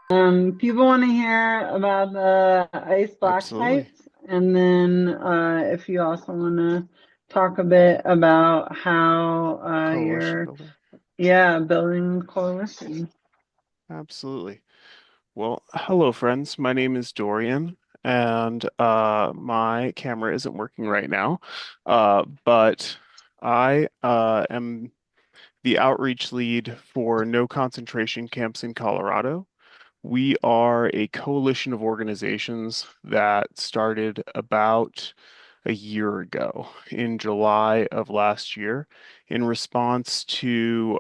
People want to hear about the ice black Absolutely. sites, and then if you also want to talk a bit about how Coalition you're, building. yeah, building coalition. Absolutely. Well, hello, friends. My name is Dorian, and my camera isn't working right now. But I am the outreach lead for No Concentration Camps in Colorado. We are a coalition of organizations that started about a year ago in July of last year in response to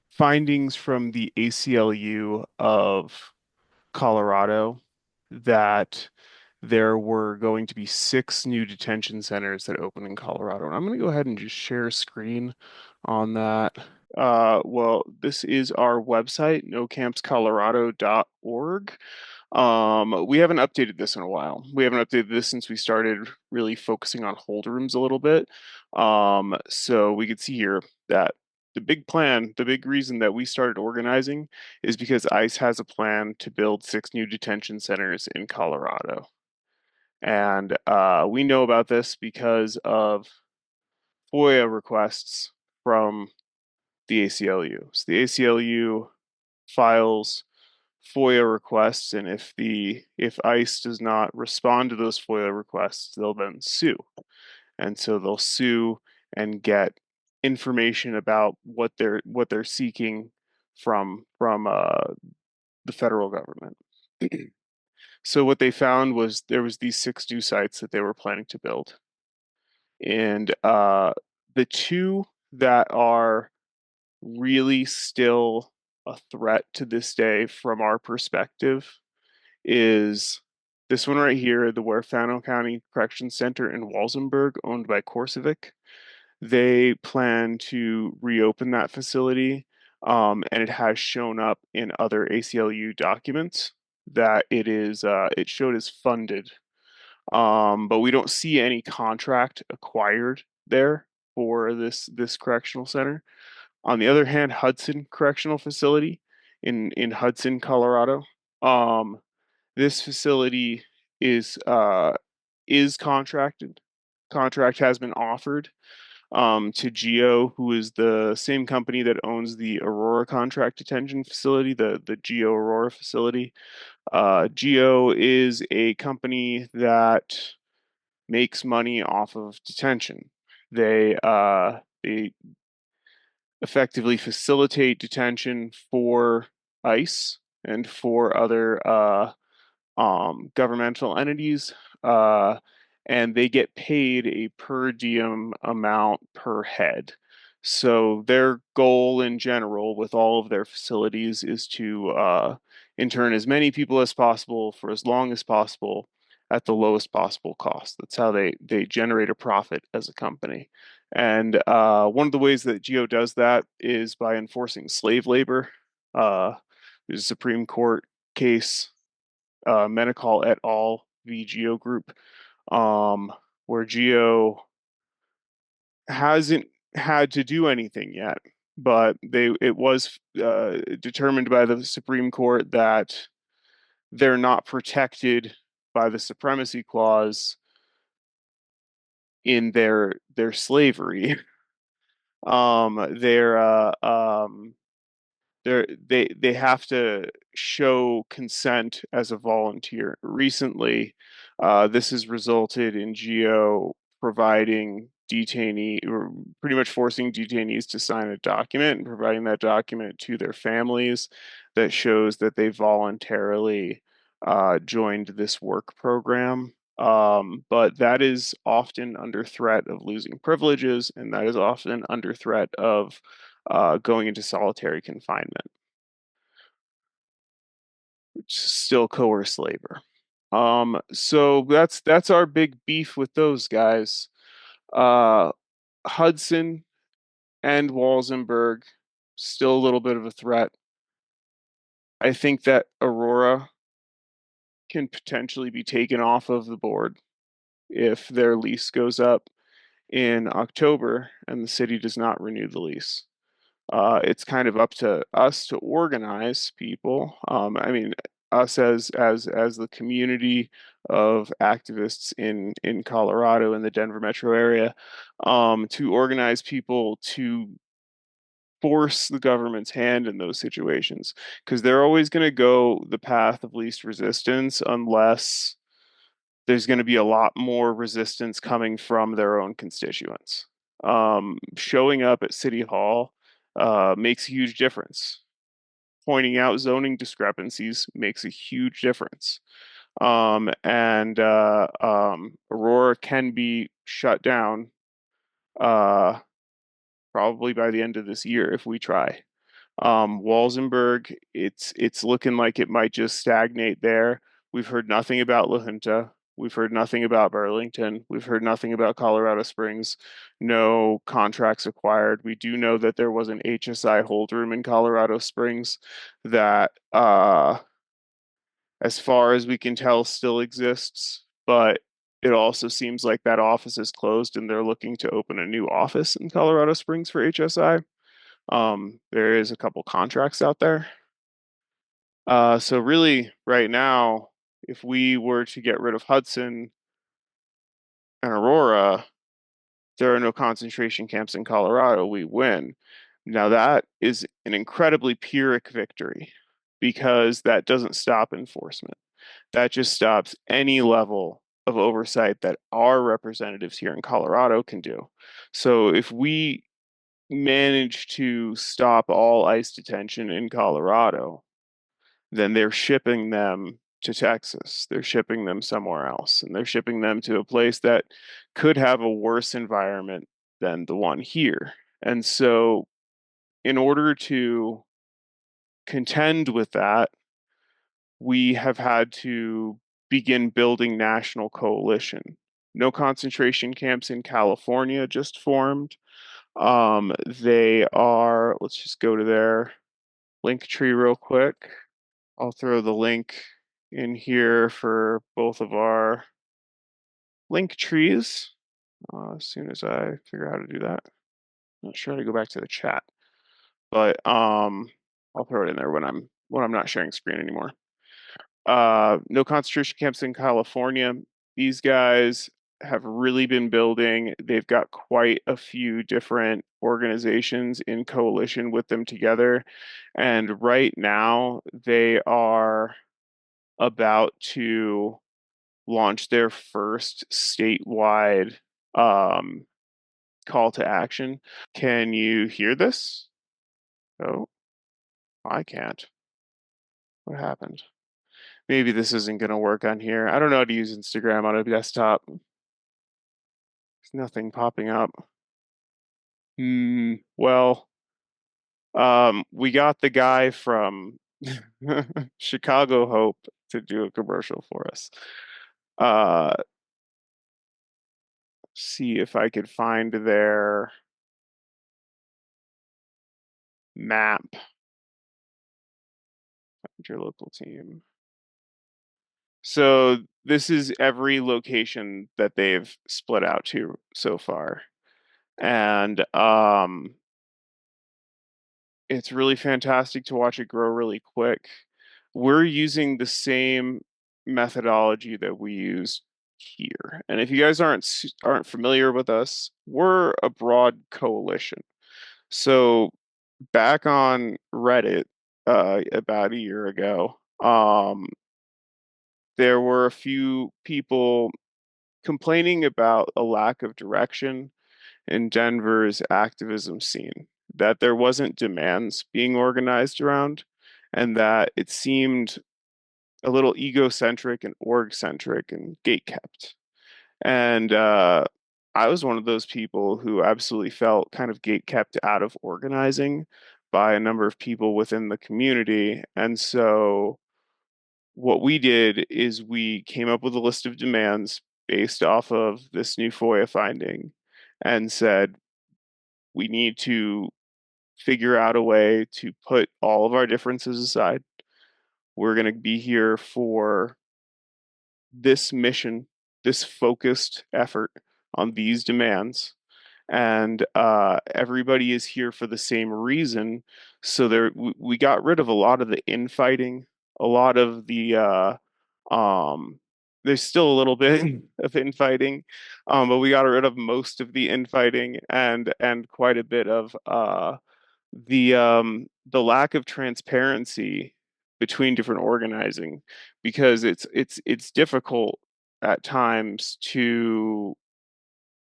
findings from the ACLU of Colorado that there were going to be 6 new detention centers that open in Colorado. And I'm going to go ahead and just share a screen on that. Well, this is our website, NoCampsColorado.org. We haven't updated this in a while. We haven't updated this since we started really focusing on hold rooms a little bit. So we could see here that the big plan, the big reason that we started organizing is because ICE has a plan to build 6 new detention centers in Colorado. And we know about this because of FOIA requests from the ACLU. So the ACLU files FOIA requests, and if ICE does not respond to those FOIA requests, they'll then sue. And so they'll sue and get information about what they're seeking from the federal government. So what they found was there was these 6 new sites that they were planning to build, and the two that are really still a threat to this day from our perspective is this one right here, the Huerfano County Correction Center in Walsenburg, owned by Corsovic. They plan to reopen that facility, and it has shown up in other ACLU documents that it showed as funded. But we don't see any contract acquired there for this correctional center. On the other hand, Hudson Correctional Facility in Hudson, Colorado. Um, this facility is is contracted. Contract has been offered to Geo, who is the same company that owns the Aurora Contract Detention Facility, the Geo Aurora facility. Geo is a company that makes money off of detention. They effectively facilitate detention for ICE and for other governmental entities, uh, and they get paid a per diem amount per head. So their goal in general with all of their facilities is to intern as many people as possible for as long as possible at the lowest possible cost. That's how they generate a profit as a company. And one of the ways that Geo does that is by enforcing slave labor. There's a Supreme Court case, Medicol et al. V Geo Group, um, where Geo hasn't had to do anything yet, but it was determined by the Supreme Court that they're not protected by the supremacy clause in their slavery. They're they have to show consent as a volunteer. Recently, this has resulted in Geo providing detainee or pretty much forcing detainees to sign a document and providing that document to their families that shows that they voluntarily joined this work program. But that is often under threat of losing privileges, and that is often under threat of going into solitary confinement, which is still coerced labor. So that's our big beef with those guys. Uh, Hudson and Walsenburg, still a little bit of a threat. I think that Aurora can potentially be taken off of the board if their lease goes up in October and the city does not renew the lease. It's kind of up to us to organize people. I mean, us as the community of activists in Colorado in the Denver metro area, to organize people to force the government's hand in those situations because they're always going to go the path of least resistance unless there's going to be a lot more resistance coming from their own constituents. Showing up at City Hall makes a huge difference. Pointing out zoning discrepancies makes a huge difference. Aurora can be shut down uh, probably by the end of this year if we try. Walsenburg, it's looking like it might just stagnate there. We've heard nothing about La Junta. We've heard nothing about Burlington. We've heard nothing about Colorado Springs. No contracts acquired. We do know that there was an HSI hold room in Colorado Springs that, as far as we can tell, still exists, but it also seems like that office is closed and they're looking to open a new office in Colorado Springs for HSI. There is a couple contracts out there. So really, right now, if we were to get rid of Hudson and Aurora, there are no concentration camps in Colorado. We win. Now that is an incredibly Pyrrhic victory because that doesn't stop enforcement. That just stops any level of oversight that our representatives here in Colorado can do. So if we manage to stop all ICE detention in Colorado, then they're shipping them to Texas. They're shipping them somewhere else, and they're shipping them to a place that could have a worse environment than the one here. And so, in order to contend with that, we have had to begin building national coalition. No concentration camps in California just formed. They are, let's just go to their link tree real quick. I'll throw the link in here for both of our link trees as soon as I figure out how to do that. Not sure how to go back to the chat, but I'll throw it in there when I'm not sharing screen anymore. No concentration camps in California. These guys have really been building. They've got quite a few different organizations in coalition with them together. And right now, they are about to launch their first statewide call to action. Can you hear this? Oh, I can't. What happened? Maybe this isn't going to work on here. I don't know how to use Instagram on a desktop. There's nothing popping up. Well, we got the guy from Chicago Hope to do a commercial for us. Uh, see if I could find their map. Find your local team. So this is every location that they've split out to so far. And it's really fantastic to watch it grow really quick. We're using the same methodology that we use here. And if you guys aren't familiar with us, we're a broad coalition. So back on Reddit about a year ago, there were a few people complaining about a lack of direction in Denver's activism scene, that there wasn't demands being organized around, and that it seemed a little egocentric and org-centric and gate-kept. And I was one of those people who absolutely felt kind of gate-kept out of organizing by a number of people within the community. And so what we did is we came up with a list of demands based off of this new FOIA finding and said, we need to figure out a way to put all of our differences aside. We're going to be here for this mission, this focused effort on these demands. and everybody is here for the same reason. So we got rid of a lot of the infighting, a lot of the um, there's still a little bit of infighting, but we got rid of most of the infighting and quite a bit of the lack of transparency between different organizing, because it's difficult at times to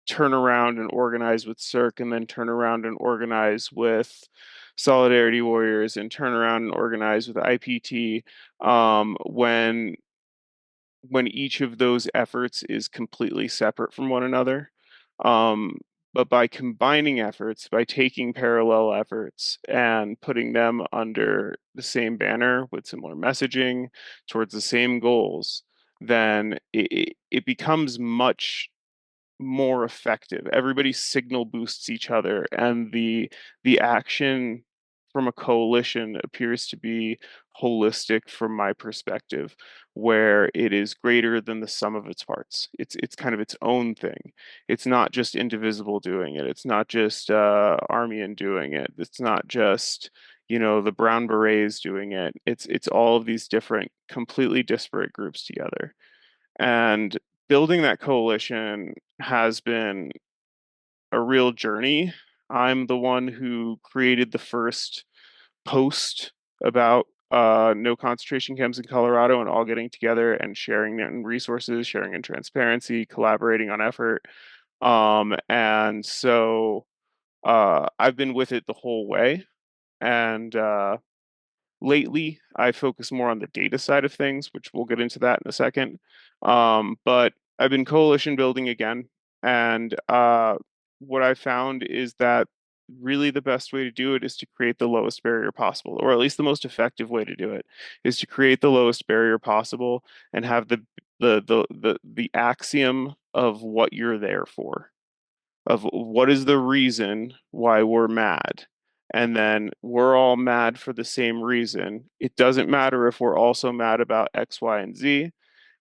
turn around and organize with Cirque, and then turn around and organize with Solidarity Warriors, and turn around and organize with IPT, when each of those efforts is completely separate from one another. Um, but by combining efforts, by taking parallel efforts and putting them under the same banner with similar messaging towards the same goals, then it becomes much more effective. Everybody signal boosts each other, and the action from a coalition appears to be holistic from my perspective, where it is greater than the sum of its parts. It's kind of its own thing. It's not just Indivisible doing it. It's not just Armian doing it. It's not just the Brown Berets doing it. It's all of these different, completely disparate groups together. And building that coalition has been a real journey. I'm the one who created the first post about no concentration camps in Colorado, and all getting together and sharing in resources, sharing in transparency, collaborating on effort. And so I've been with it the whole way. And lately, I focus more on the data side of things, which we'll get into that in a second. But I've been coalition building again, and what I found is that really the best way to do it is to create the lowest barrier possible, or at least the most effective way to do it is to create the lowest barrier possible and have the axiom of what you're there for, of what is the reason why we're mad. And then we're all mad for the same reason. It doesn't matter if we're also mad about X, Y, and Z.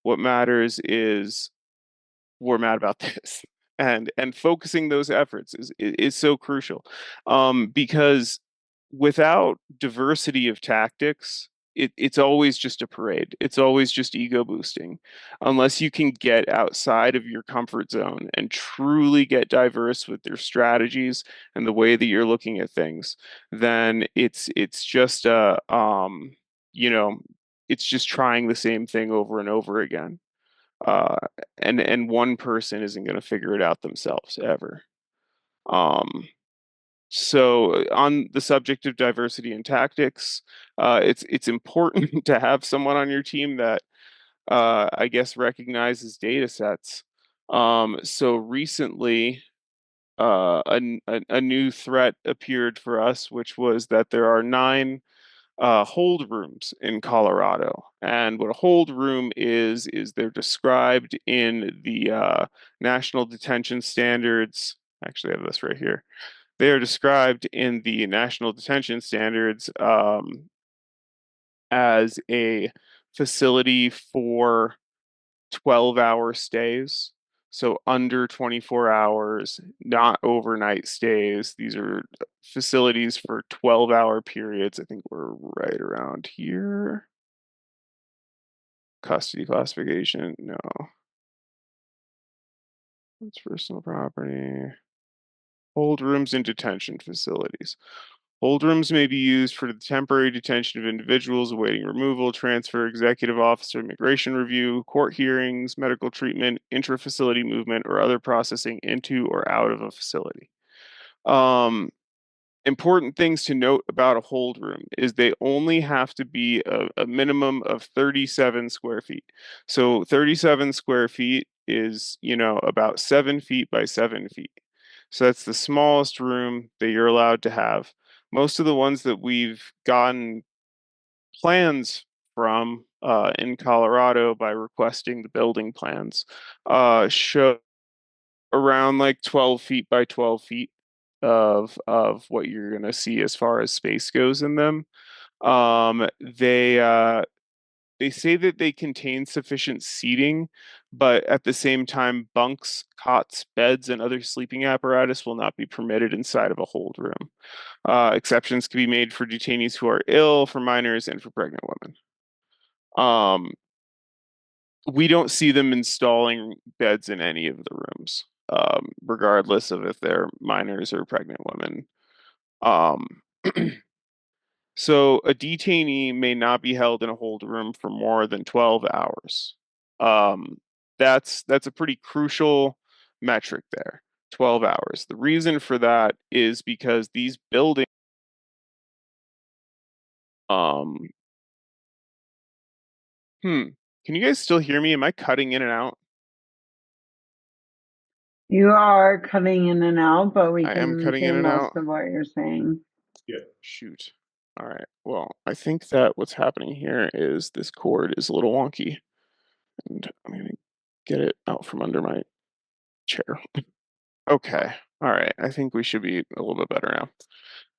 What matters is we're mad about this. And focusing those efforts is so crucial. Because without diversity of tactics, it's always just a parade. It's always just ego boosting. Unless you can get outside of your comfort zone and truly get diverse with your strategies and the way that you're looking at things, then it's just you know, it's just trying the same thing over and over again. Uh, and one person isn't going to figure it out themselves ever. Um, so on the subject of diversity and tactics, it's important to have someone on your team that I guess recognizes data sets. So recently, a new threat appeared for us, which was that there are 9 hold rooms in Colorado. And what a hold room is they're described in the National Detention Standards. Actually, I have this right here. They are described in the National Detention Standards as a facility for 12-hour stays. So under 24 hours, not overnight stays. These are facilities for 12-hour periods. I think we're right around here. Custody classification, no. It's personal property. Hold rooms in detention facilities. Hold rooms may be used for the temporary detention of individuals awaiting removal, transfer, executive officer, immigration review, court hearings, medical treatment, intra-facility movement, or other processing into or out of a facility. Important things to note about a hold room is they only have to be a minimum of 37 square feet. So 37 square feet is, about 7 feet by 7 feet. So that's the smallest room that you're allowed to have. Most of the ones that we've gotten plans from in Colorado by requesting the building plans show around like 12 feet by 12 feet of what you're gonna see as far as space goes in them. They they say that they contain sufficient seating, but at the same time, bunks, cots, beds, and other sleeping apparatus will not be permitted inside of a hold room. Exceptions can be made for detainees who are ill, for minors, and for pregnant women. Um, we don't see them installing beds in any of the rooms, regardless of if they're minors or pregnant women. Um, so a detainee may not be held in a hold room for more than 12 hours. Um, that's a pretty crucial metric there. 12 hours. The reason for that is because these buildings, um, can you guys still hear me? Am I cutting in and out? You are cutting in and out, but we I am can cutting hear in and most out. of what you're saying. Yeah. Shoot. All right. Well, I think that what's happening here is this cord is a little wonky, and I'm gonna get it out from under my chair. Okay. All right. I think we should be a little bit better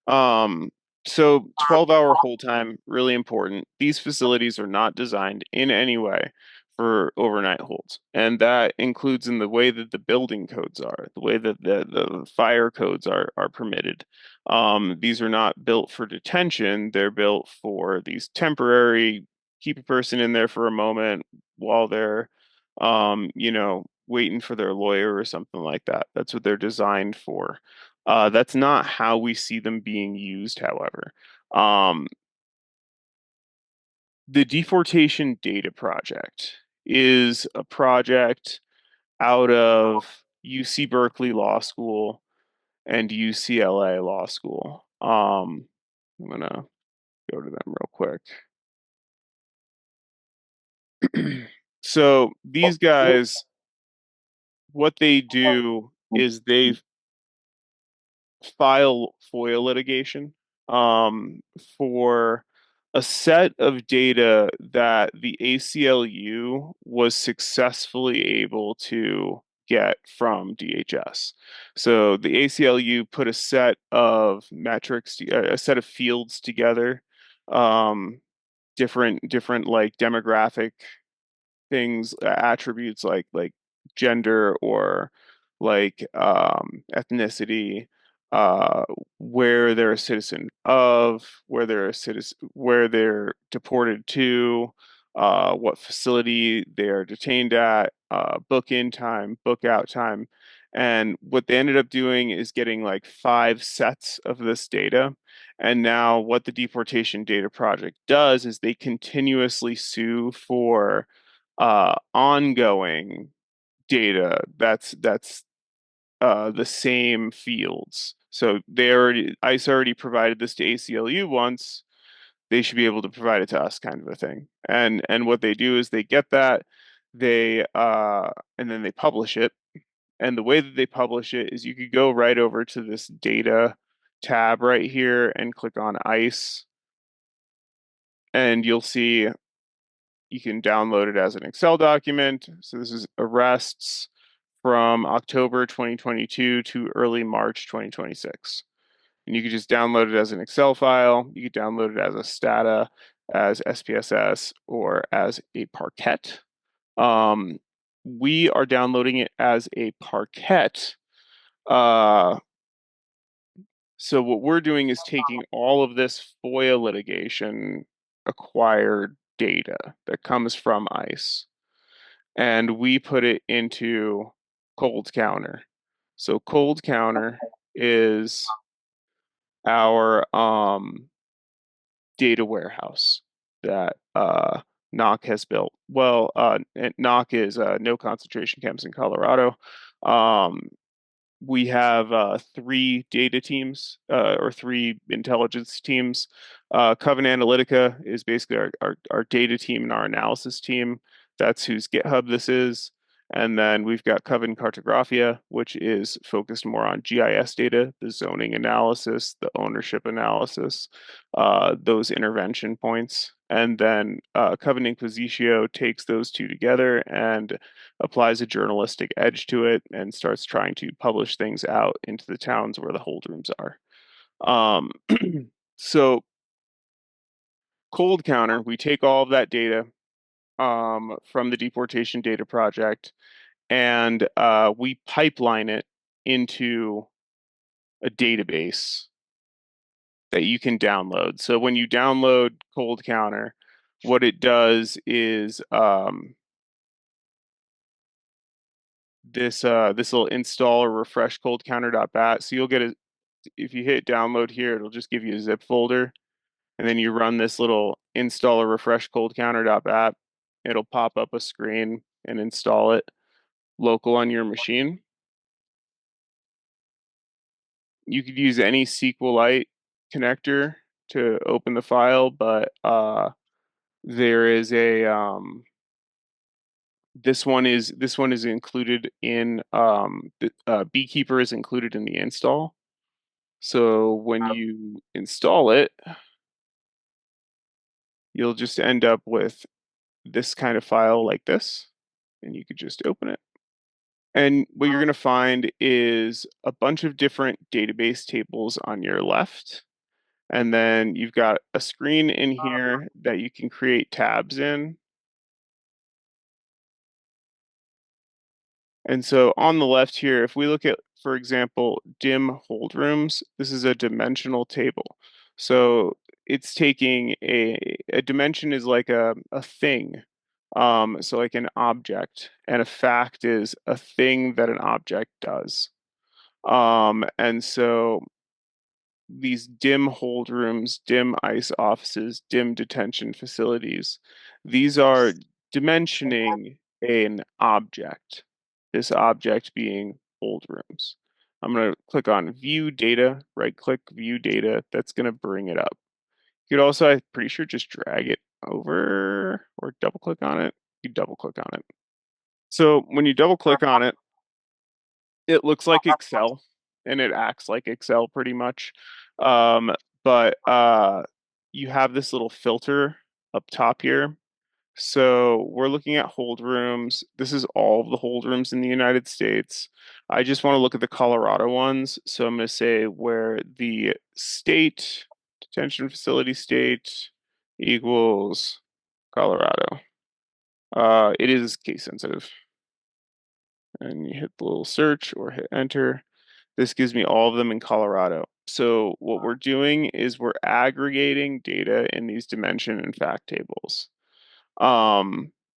now. So 12-hour hold time, really important. These facilities are not designed in any way for overnight holds. And that includes in the way that the building codes are, the way that the fire codes are permitted. These are not built for detention. They're built for these temporary, keep a person in there for a moment while they're, waiting for their lawyer or something like that. That's what they're designed for. That's not how we see them being used, however. Um, the Deportation Data Project is a project out of UC Berkeley Law School and UCLA Law School. I'm gonna go to them real quick. So these guys, what they do is they file FOIA litigation um, for a set of data that the ACLU was successfully able to get from DHS. So the ACLU put a set of metrics, a set of fields together, um, different like demographic things, attributes like gender or like ethnicity, uh, where they're a citizen of, where they're deported to, what facility they are detained at, book in time, book out time. And what they ended up doing is getting like 5 sets of this data. And now what the Deportation Data Project does is they continuously sue for ongoing data that's the same fields. So ICE already provided this to ACLU once. They should be able to provide it to us, kind of a thing. And what they do is they get that, they and then they publish it. And the way that they publish it is you could go right over to this data tab right here and click on ICE, and you'll see you can download it as an Excel document. So this is arrests from October 2022 to early March 2026. And you can just download it as an Excel file. You can download it as a stata, as SPSS, or as a Parquet. Um, we are downloading it as a Parquet. Uh, so what we're doing is taking all of this FOIA litigation acquired data that comes from ICE, and we put it into Cold Counter. So Cold Counter is our data warehouse that NOC has built. Well, NOC is no concentration camps in Colorado. Um, we have 3 data teams, or 3 intelligence teams. Coven Analytica is basically our data team and our analysis team. That's whose GitHub this is. And then we've got Coven Cartographia, which is focused more on GIS data, the zoning analysis, the ownership analysis, those intervention points. And then Coven Inquisitio takes those two together and applies a journalistic edge to it and starts trying to publish things out into the towns where the hold rooms are. Um, so Cold Counter, we take all of that data, from the deportation data project, and we pipeline it into a database that you can download. So when you download Cold Counter, what it does is this will install or refresh coldcounter.bat. So you'll get a if you hit download here, it'll just give you a zip folder, and then you run this little install or refresh coldcounter.bat. It'll pop up a screen and install it local on your machine. You could use any SQLite connector to open the file, but there is a this one is included in the Beekeeper is included in the install. So when you install it, you'll just end up with this kind of file like this, and you could just open it. And what you're going to find is a bunch of different database tables on your left. And then you've got a screen in here that you can create tabs in. And so on the left here, if we look at, for example, dim hold rooms, this is a dimensional table. So it's taking a dimension is like a thing. So like an object, and a fact is a thing that an object does. And so these dim hold rooms, dim ICE offices, dim detention facilities, these are dimensioning an object, this object being hold rooms. I'm going to click on view data, right click view data. That's going to bring it up. You could also, I'm pretty sure, just drag it over or double click on it. You double click on it. So when you double click on it, it looks like Excel and it acts like Excel pretty much. Um, but you have this little filter up top here. So we're looking at hold rooms. This is all of the hold rooms in the United States. I just want to look at the Colorado ones. So I'm going to say where the state detention facility state equals Colorado. It is case sensitive. And you hit the little search or hit enter. This gives me all of them in Colorado. So what we're doing is we're aggregating data in these dimension and fact tables.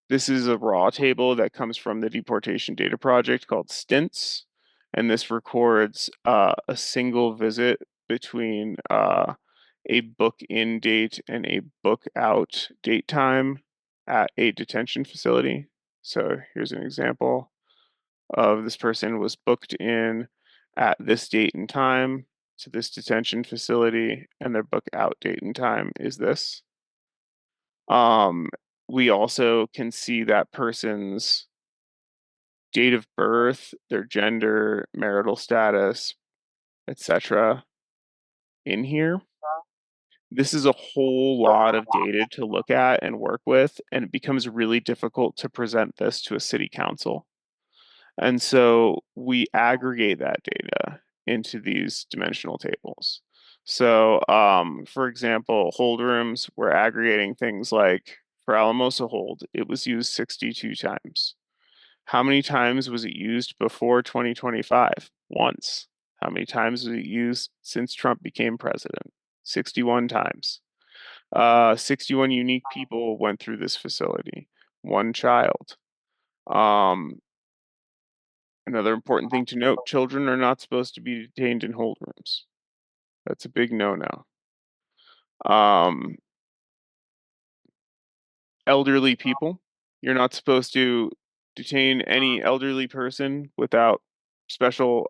This is a raw table that comes from the deportation data project called Stints, and this records a single visit between a book in date and a book out date time at a detention facility. So here's an example of this person was booked in at this date and time to this detention facility, and their book out date and time is this. We also can see that person's date of birth, their gender, marital status, etc. in here. This is a whole lot of data to look at and work with, and it becomes really difficult to present this to a city council. And so we aggregate that data into these dimensional tables. So, for example, hold rooms, we're aggregating things like for Alamosa hold, it was used 62 times. How many times was it used before 2025? Once. How many times was it used since Trump became president? 61 times. 61 unique people went through this facility. One child. Another important thing to note, children are not supposed to be detained in hold rooms. That's a big no-no. Elderly people, you're not supposed to detain any elderly person without special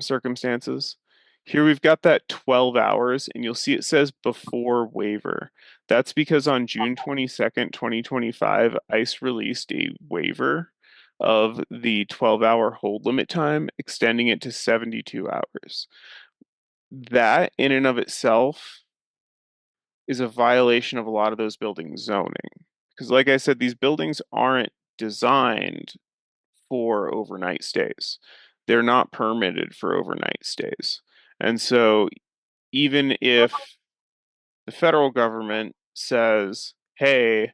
circumstances. Here we've got that 12 hours, and you'll see it says before waiver. That's because on June 22nd, 2025, ICE released a waiver of the 12-hour hold limit time, extending it to 72 hours. That, in and of itself, is a violation of a lot of those buildings zoning. Because, like I said, these buildings aren't designed for overnight stays. They're not permitted for overnight stays. And so even if the federal government says, hey,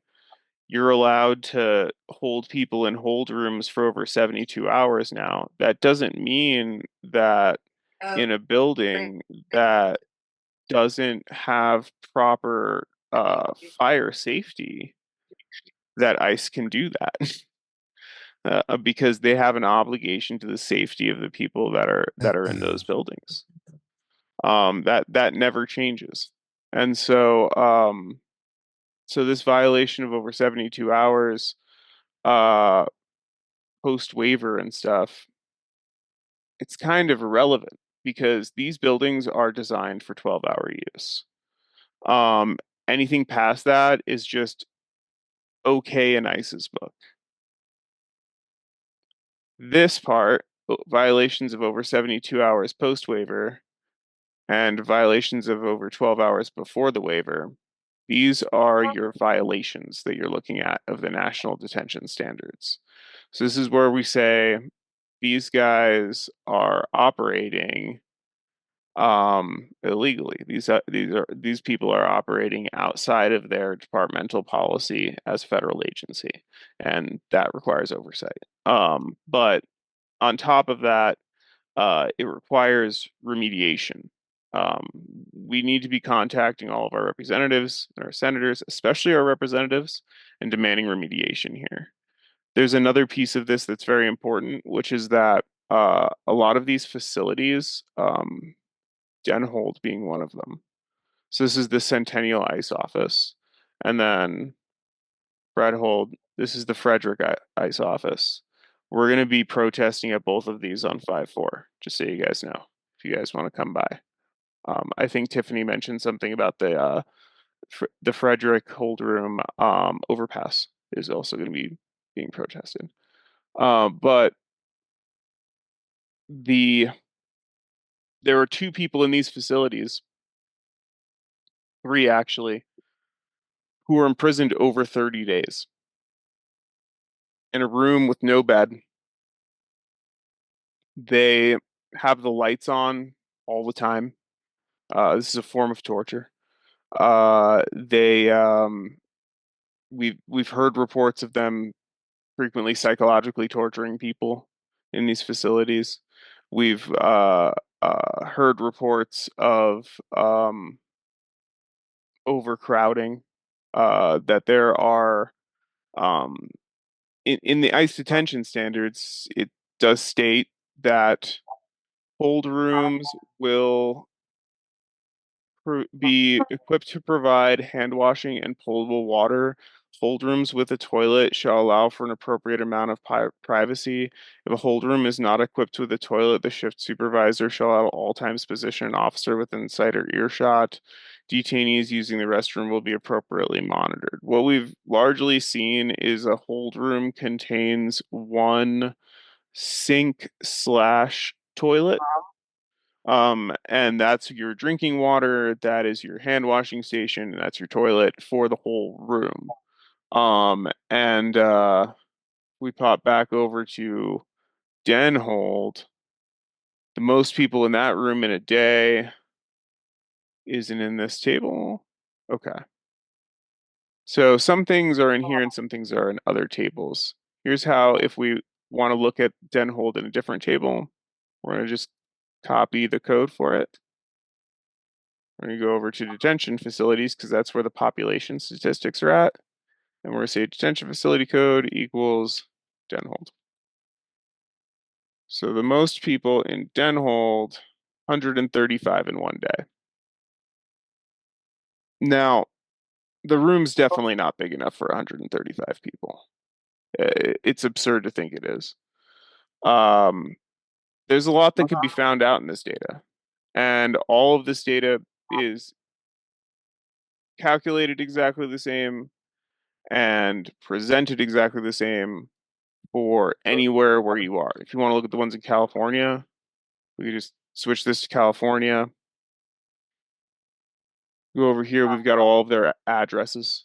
you're allowed to hold people in hold rooms for over 72 hours now. That doesn't mean that in a building that doesn't have proper fire safety, that ICE can do that. Because they have an obligation to the safety of the people that are in those buildings. That never changes. And so this violation of over 72 hours, uh, post waiver and stuff, it's kind of irrelevant because these buildings are designed for 12-hour use. Um, Anything past that is just okay in ICE's book. This part, violations of over 72 hours post waiver and violations of over 12 hours before the waiver, these are your violations that you're looking at of the national detention standards. So this is where we say these guys are operating illegally. These people are operating outside of their departmental policy as a federal agency, and that requires oversight. But on top of that, it requires remediation. Um, we need to be contacting all of our representatives and our senators, especially our representatives, and demanding remediation here. There's another piece of this that's very important, which is that a lot of these facilities, Denhold being one of them. So this is the Centennial ICE office, and then Hold, this is the Frederick ICE office. We're going to be protesting at both of these on 5/4, just so you guys know, if you guys want to come by. I think Tiffany mentioned something about the Frederick hold room overpass is also going to be being protested. But the there are two people in these facilities, three actually, who were imprisoned over 30 days in a room with no bed. They have the lights on all the time. This is a form of torture. They we've heard reports of them frequently psychologically torturing people in these facilities. We've heard reports of overcrowding. That there are um, in the ICE detention standards, it does state that hold rooms will be equipped to provide hand washing and potable water. Hold rooms with a toilet shall allow for an appropriate amount of privacy. If a hold room is not equipped with a toilet, the shift supervisor shall at all times position an officer within sight or earshot. Detainees using the restroom will be appropriately monitored. What we've largely seen is a hold room contains one sink slash toilet, and that's your drinking water, that is your hand washing station, and that's your toilet for the whole room. And we pop back over to Denhold. The most people in that room in a day isn't in this table. Okay. So some things are in here and some things are in other tables. Here's how, if we want to look at Denhold in a different table, we're going to just copy the code for it. We're going to go over to detention facilities because that's where the population statistics are at. And we're going to say detention facility code equals Denhold. So the most people in Denhold, 135 in one day. Now, the room's definitely not big enough for 135 people. It's absurd to think it is. Um, there's a lot that could be found out in this data. And all of this data is calculated exactly the same and presented exactly the same for anywhere where you are. If you want to look at the ones in California, we can just switch this to California. Go over here, we've got all of their addresses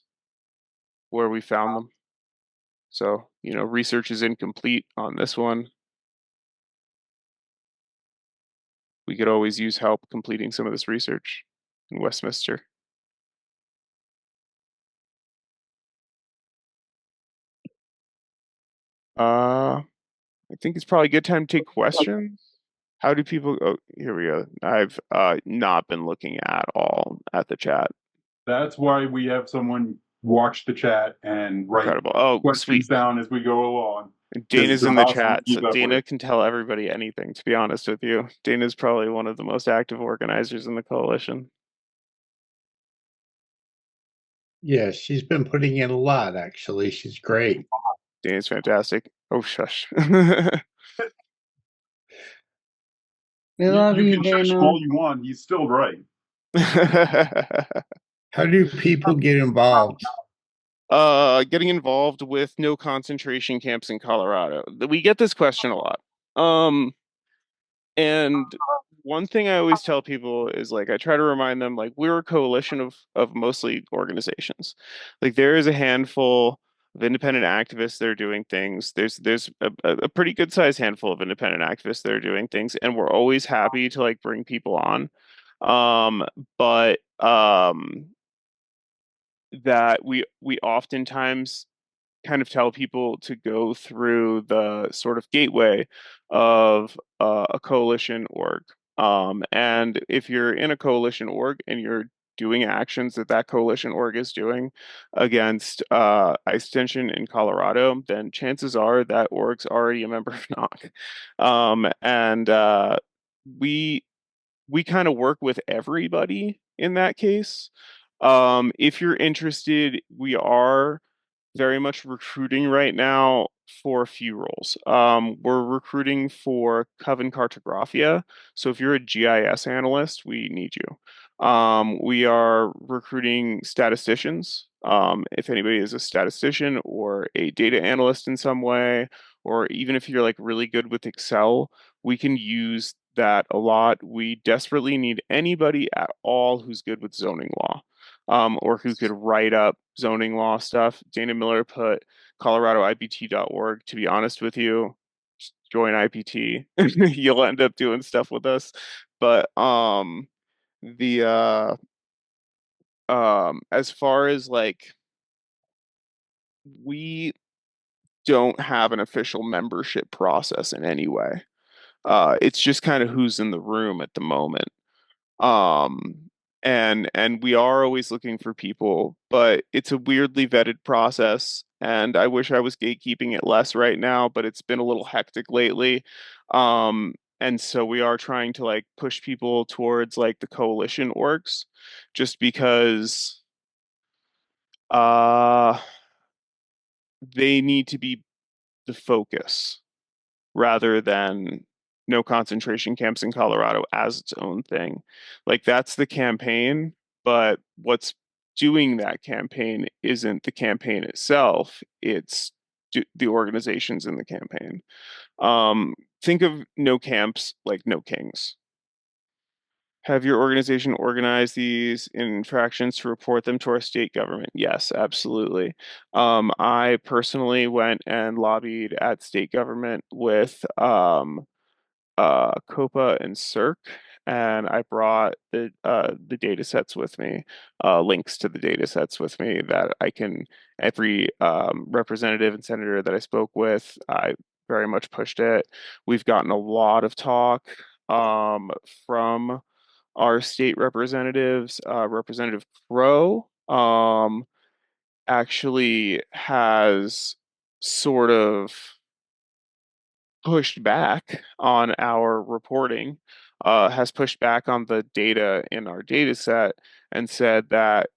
where we found them. So, research is incomplete on this one. We could always use help completing some of this research in Westminster. I think it's probably a good time to take questions. How do people, oh, here we go. I've not been looking at all at the chat. That's why we have someone watch the chat and write Incredible. Oh, sweet. questions down as we go along because Dana's it's in the impossible to chat, so keep up Dana with. can tell everybody anything, to be honest with you. Dana's probably one of the most active organizers in the coalition. Yeah, she's been putting in a lot, actually. She's great. Dana's fantastic. Oh, shush. We love You you, can shush him Dana. all you want. He's still right. How do people get involved? Getting involved with no concentration camps in Colorado. We get this question a lot. And one thing I always tell people is like I try to remind them like we're a coalition of mostly organizations. Like there is a handful of independent activists that are doing things. There's a pretty good sized handful of independent activists that are doing things, and we're always happy to like bring people on. Um, but that we oftentimes kind of tell people to go through the sort of gateway of a coalition org. And if you're in a coalition org and you're doing actions that that coalition org is doing against ICE detention in Colorado, then chances are that org's already a member of NOC. And we we kind of work with everybody in that case. If you're interested, we are very much recruiting right now for a few roles. We're recruiting for Coven Cartographia. So if you're a GIS analyst, we need you. We are recruiting statisticians. If anybody is a statistician or a data analyst in some way, or even if you're like really good with Excel, we can use that a lot. We desperately need anybody at all who's good with zoning law, or who could write up zoning law stuff. Dana Miller put coloradoipt.org. To be honest with you, just join IPT. You'll end up doing stuff with us. But the as far as like we don't have an official membership process in any way. It's just kind of who's in the room at the moment. Um, and we are always looking for people, but it's a weirdly vetted process. And I wish I was gatekeeping it less right now, but it's been a little hectic lately. And so we are trying to like push people towards like the coalition orgs, just because uh they need to be the focus rather than no concentration camps in Colorado as its own thing. Like that's the campaign, but what's doing that campaign isn't the campaign itself, it's the organizations in the campaign. Think of no camps like no kings. Have your organization organize these infractions to report them to our state government? Yes, absolutely. I personally went and lobbied at state government with COPA and CERC, and I brought the data sets with me, links to the data sets with me that I can, every representative and senator that I spoke with, I very much pushed it. We've gotten a lot of talk from our state representatives. Representative Crow actually has sort of pushed back on our reporting, has pushed back on the data in our data set and said that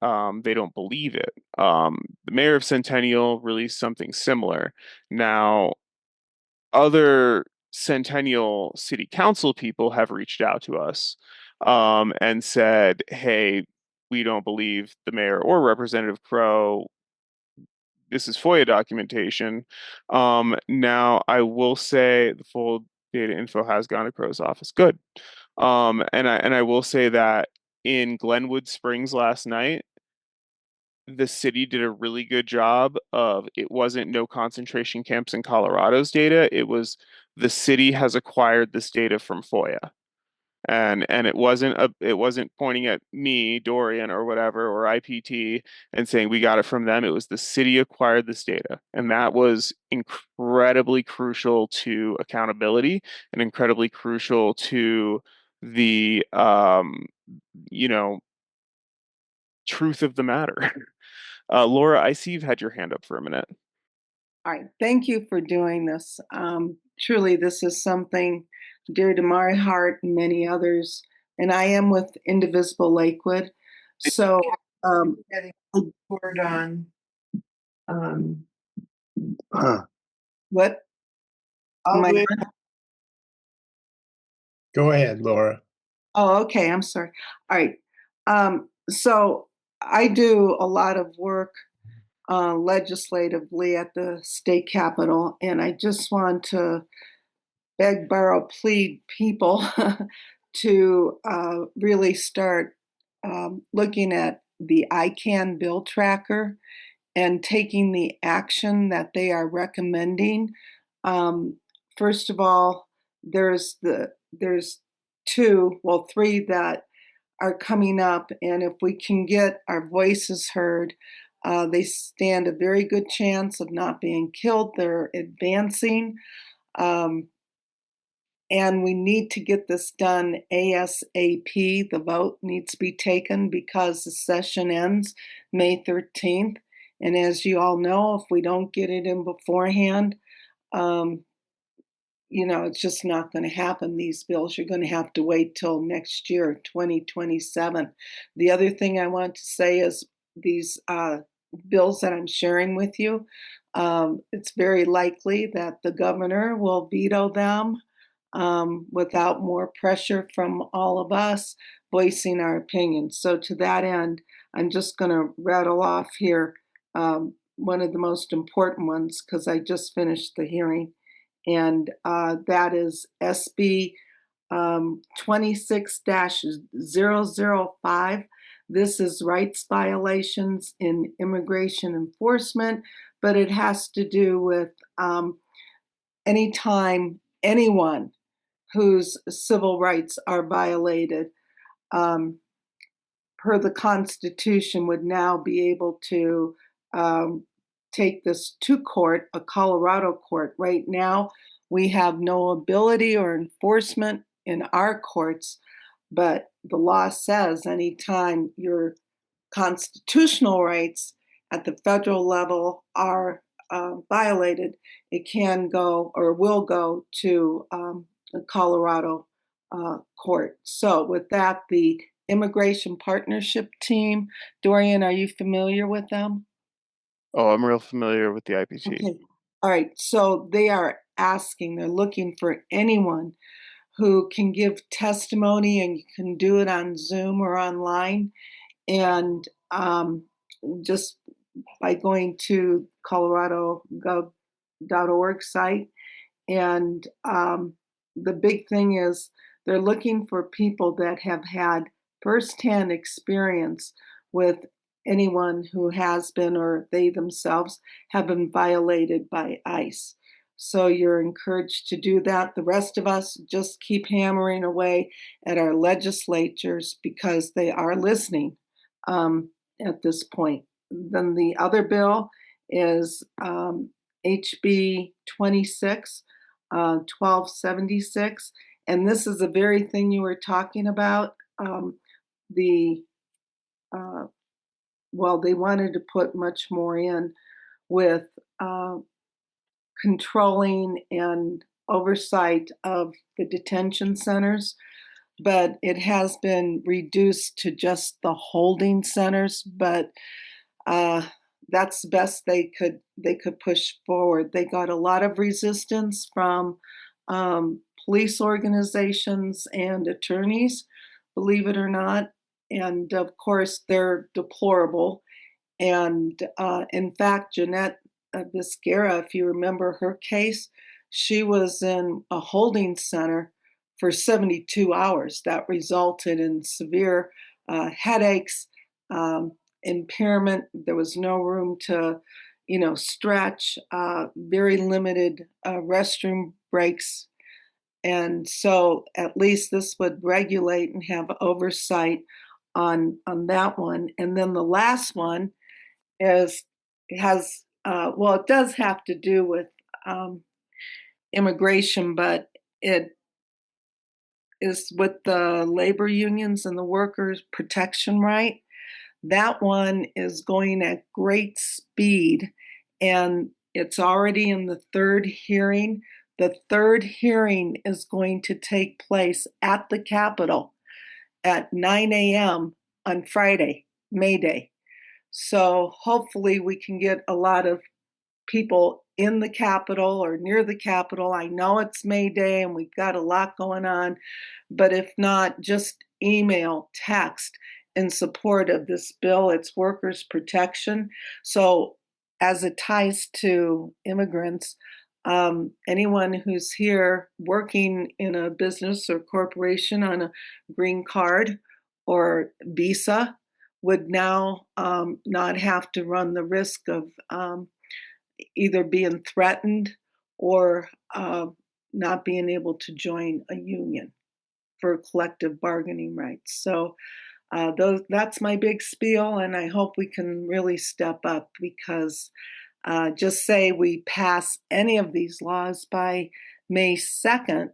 they don't believe it. The mayor of Centennial released something similar. Now, other Centennial City Council people have reached out to us and said, hey, we don't believe the mayor or Representative Crow. This is FOIA documentation. Now, I will say the full data info has gone to Crow's office. Good. And I will say that in Glenwood Springs last night, the city did a really good job of it wasn't no concentration camps in Colorado's data. It was the city has acquired this data from FOIA. and it wasn't pointing at me, Dorian, or whatever, or IPT, and saying we got it from them. It was the city acquired this data, and that was incredibly crucial to accountability and incredibly crucial to the you know, truth of the matter. Laura, I see you've had your hand up for a minute. All right, thank you for doing this. Truly, this is something dear to my heart and many others. And I am with Indivisible Lakewood. So, Getting word on, what? I'll Am I wait. on? Go ahead, Laura. Oh, okay. I'm sorry. All right. So I do a lot of work legislatively at the state capitol, and I just want to beg, borrow, plead people to really start looking at the ICANN bill tracker and taking the action that they are recommending. First of all, there's three that are coming up, and if we can get our voices heard, they stand a very good chance of not being killed. They're advancing. And we need to get this done ASAP. The vote needs to be taken because the session ends May 13th. And as you all know, if we don't get it in beforehand, it's just not going to happen. These bills are going to have to wait till next year, 2027. The other thing I want to say is these bills that I'm sharing with you, it's very likely that the governor will veto them without more pressure from all of us voicing our opinions. So to that end, I'm just going to rattle off here one of the most important ones because I just finished the hearing, and that is SB 26-005. This is rights violations in immigration enforcement, but it has to do with anytime anyone whose civil rights are violated, per the Constitution, would now be able to take this to court, a Colorado court. Right now, we have no ability or enforcement in our courts, but the law says anytime your constitutional rights at the federal level are violated, it can go or will go to the Colorado court. So with that, the Immigration Partnership Team, Dorian, are you familiar with them? Oh, I'm real familiar with the IPT. Okay. All right. So they're looking for anyone who can give testimony, and you can do it on Zoom or online. And just by going to coloradogov.org site. And the big thing is they're looking for people that have had firsthand experience with anyone who has been or they themselves have been violated by ICE. So you're encouraged to do that. The rest of us just keep hammering away at our legislatures because they are listening at this point. Then the other bill is HB 1276, and this is the very thing you were talking about. They wanted to put much more in with controlling and oversight of the detention centers, but it has been reduced to just the holding centers. But that's the best they could push forward. They got a lot of resistance from police organizations and attorneys, believe it or not, and of course they're deplorable. And in fact, Jeanette Viscara, if you remember her case, she was in a holding center for 72 hours. That resulted in severe headaches, impairment. There was no room to, stretch, very limited restroom breaks. And so at least this would regulate and have oversight on that one. And then the last one is well, it does have to do with immigration, but it is with the labor unions and the workers' protection right. That one is going at great speed, and it's already in the third hearing. The third hearing is going to take place at the Capitol at 9 a.m. on Friday, May Day. So hopefully we can get a lot of people in the Capitol or near the Capitol. I know it's May Day and we've got a lot going on, but if not, just email, text in support of this bill. It's workers' protection. So as it ties to immigrants, anyone who's here working in a business or corporation on a green card or visa would now not have to run the risk of either being threatened or not being able to join a union for collective bargaining rights. So that's my big spiel, and I hope we can really step up because just say we pass any of these laws by May 2nd,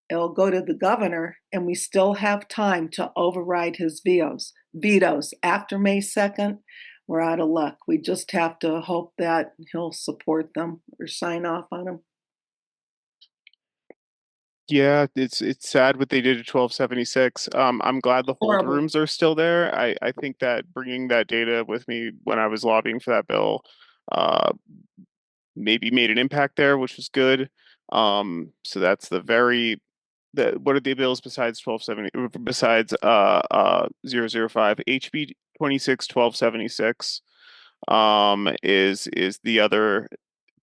it'll go to the governor, and we still have time to override his vetoes. After May 2nd, we're out of luck. We just have to hope that he'll support them or sign off on them. Yeah, it's sad what they did at 1276. I'm glad the hold Horrible. rooms are still there. I think that bringing that data with me when I was lobbying for that bill, uh, maybe made an impact there, which was good. So that's what are the bills besides 1270 besides 005 HB 26 1276 is the other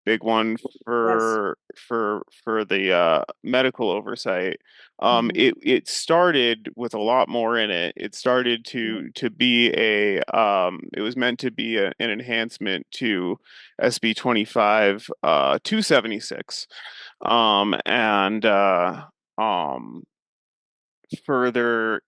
big one Yes. for the medical oversight. Mhm. It started with a lot more in it. It started to be it was meant to be an enhancement to SB 25 276 and um further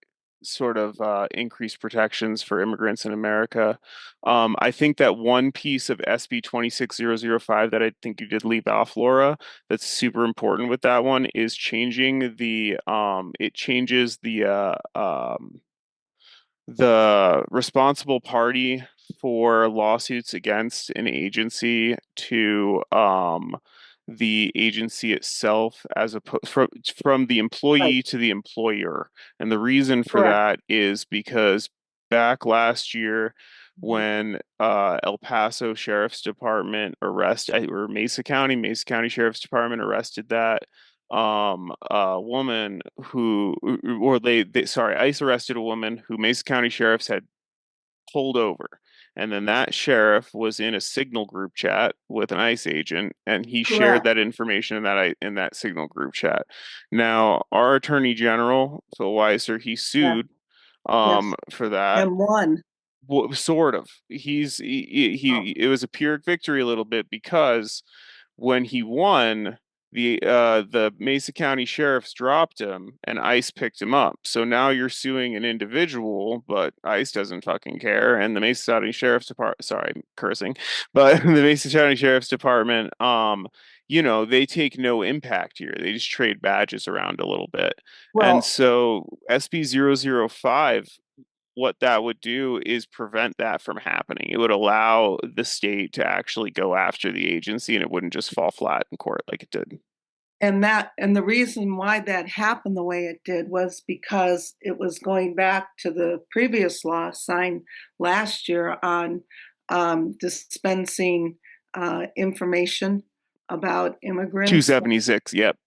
sort of increased protections for immigrants in America. I think that one piece of SB 26005 that I think you did leave off, Laura, that's super important with that one is changing it changes the responsible party for lawsuits against an agency to the agency itself as opposed from the Right. employee to the employer. And the reason for Correct. that is because back last year Mhm. when El Paso Sheriff's Department or Mesa County Sheriff's Department arrested that a woman who or they sorry ICE arrested a woman who Mesa County sheriffs had pulled over, and then that sheriff was in a signal group chat with an ICE agent, and he shared Correct. that information in that signal group chat. Now our attorney general Phil Weiser, he Yes. sued Yes. for that. And one. Well, sort of. Oh, It was a Pyrrhic victory a little bit because when he won, the Mesa County sheriffs dropped him and ICE picked him up. So now you're suing an individual, but ICE doesn't fucking care. And the Mesa County Sheriff's Department, sorry, I'm cursing, but the Mesa County Sheriff's Department, they take no impact here. They just trade badges around a little bit. And well, so SB 005, what that would do is prevent that from happening. It would allow the state to actually go after the agency and it wouldn't just fall flat in court like it did. and the reason why that happened the way it did was because it was going back to the previous law signed last year on dispensing information about immigrants. 276. Yep.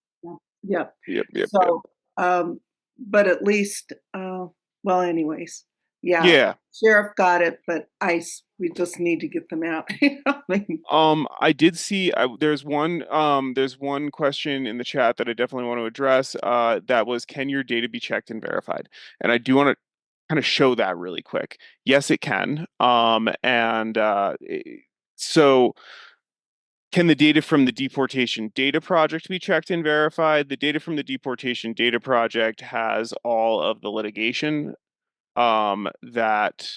Yep. Yep. So, but at least, well, anyways, yeah, Yeah. sheriff got it, but ICE, we just need to get them out. I mean, I did see there's one question in the chat that I definitely want to address. That was, can your data be checked and verified? And I do want to kind of show that really quick. Yes, it can. So can the data from the deportation data project be checked and verified? The data from the deportation data project has all of the litigation that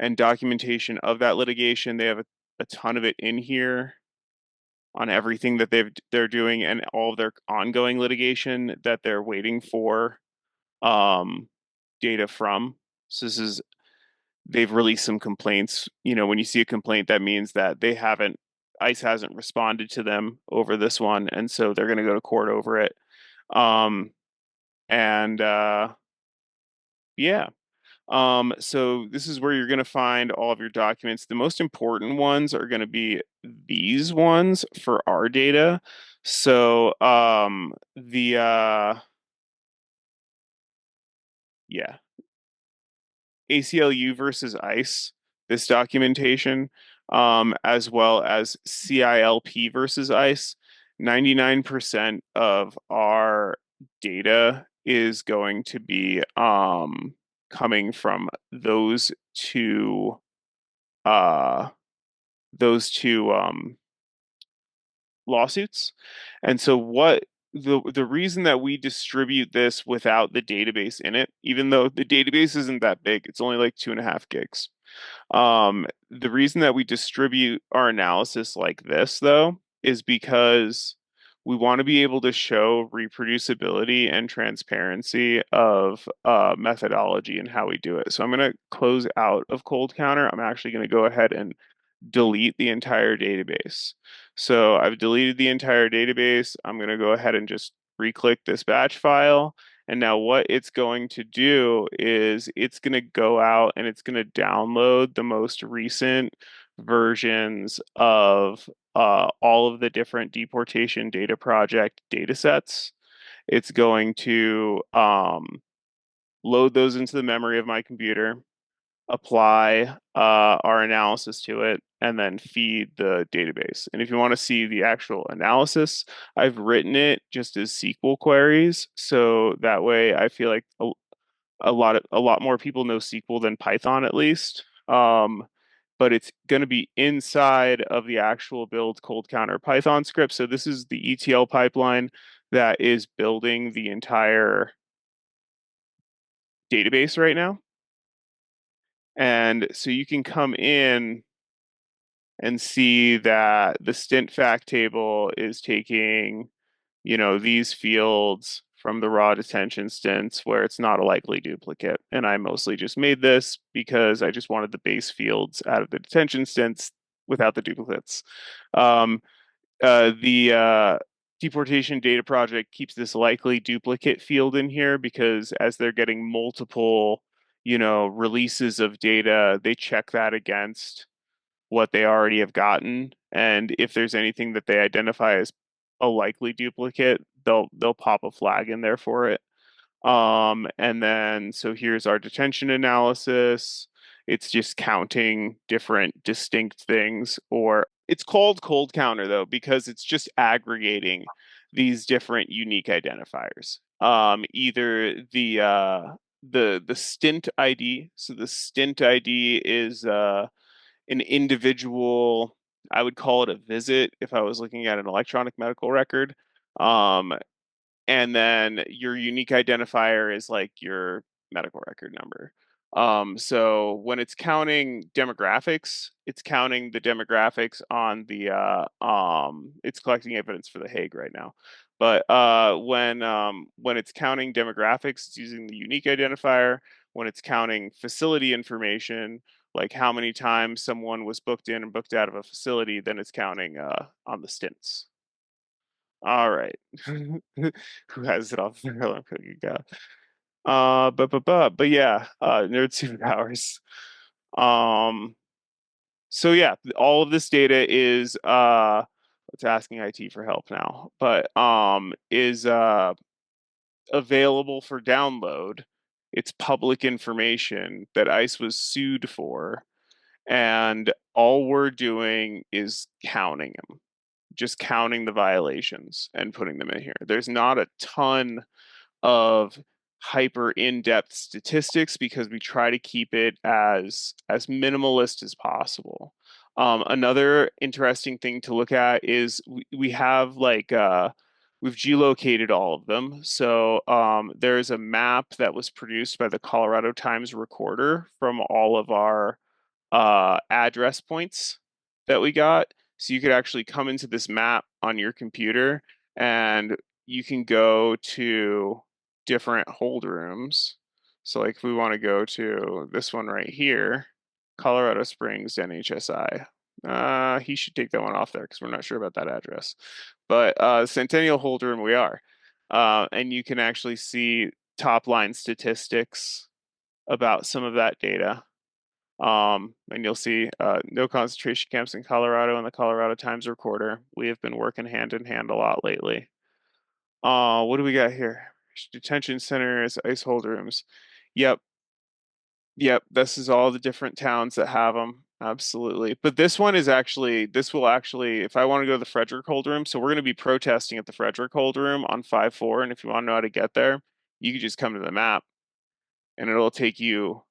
and documentation of that litigation. They have a ton of it in here on everything that they're doing and all of their ongoing litigation that they're waiting for data from. So they've released some complaints. You know, when you see a complaint, that means that ICE hasn't responded to them over this one, and so they're going to go to court over it. And yeah. So this is where you're going to find all of your documents. The most important ones are going to be these ones for our data. So yeah, ACLU versus ICE, this documentation, as well as CILP versus ICE. 99% of our data is going to be coming from those two lawsuits. And so what the reason that we distribute this without the database in it, even though the database isn't that big, it's only like 2.5 gigs. The reason that we distribute our analysis like this, though, is because we want to be able to show reproducibility and transparency of methodology and how we do it. So I'm going to close out of Cold Counter. I'm actually going to go ahead and delete the entire database. So I've deleted the entire database. I'm going to go ahead and just re-click this batch file. And now what it's going to do is it's going to go out and it's going to download the most recent versions of all of the different deportation data project data sets. It's going to load those into the memory of my computer, apply our analysis to it, and then feed the database. And if you want to see the actual analysis, I've written it just as SQL queries. So that way I feel like a lot more people know SQL than Python at least. But it's going to be inside of the actual build cold counter Python script. So this is the ETL pipeline that is building the entire database right now. And so you can come in and see that the stint fact table is taking, you know, these fields from the raw detention stints where it's not a likely duplicate. And I mostly just made this because I just wanted the base fields out of the detention stints without the duplicates. The deportation data project keeps this likely duplicate field in here because as they're getting multiple, you know, releases of data, they check that against what they already have gotten. And if there's anything that they identify as a likely duplicate, they'll pop a flag in there for it. And then so here's our detention analysis. It's just counting different distinct things, or it's called cold counter though, because it's just aggregating these different unique identifiers. Either the stint ID. So the stint ID is an individual, I would call it a visit if I was looking at an electronic medical record. And then your unique identifier is like your medical record number. So when it's counting demographics, it's counting the demographics on the it's collecting evidence for the Hague right now. But when it's counting demographics, it's using the unique identifier. When it's counting facility information, like how many times someone was booked in and booked out of a facility, then it's counting on the stints. All right. Who has it off their alarm cookie go? But yeah, nerd superpowers. Um, so yeah, all of this data is it's asking IT for help now, but is available for download. It's public information that ICE was sued for, and all we're doing is counting them, just counting the violations and putting them in here. There's not a ton of hyper in-depth statistics because we try to keep it as minimalist as possible. Another interesting thing to look at is we have like we've geolocated all of them. So there's a map that was produced by the Colorado Times Recorder from all of our address points that we got. So you could actually come into this map on your computer and you can go to different hold rooms. So like if we want to go to this one right here, Colorado Springs NHSI. He should take that one off there because we're not sure about that address. But Centennial hold room we are. And you can actually see top line statistics about some of that data. And you'll see no concentration camps in Colorado and the Colorado Times Recorder. We have been working hand in hand a lot lately. What do we got here? Detention centers, ICE hold rooms. Yep. This is all the different towns that have them. Absolutely. But this one is actually, this will actually, if I want to go to the Frederick hold room, so we're going to be protesting at the Frederick hold room on 5-4. And if you want to know how to get there, you can just come to the map and it'll take you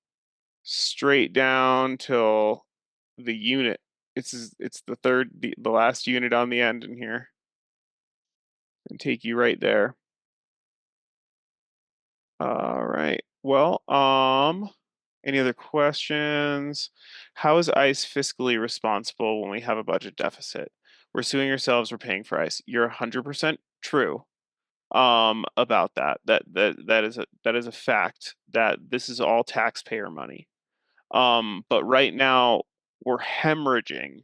straight down till the unit. It's the last unit on the end in here, and take you right there. All right. Well, any other questions? How is ICE fiscally responsible when we have a budget deficit? We're suing ourselves, we're paying for ICE. You're 100% true about that. That is a fact that this is all taxpayer money. But right now we're hemorrhaging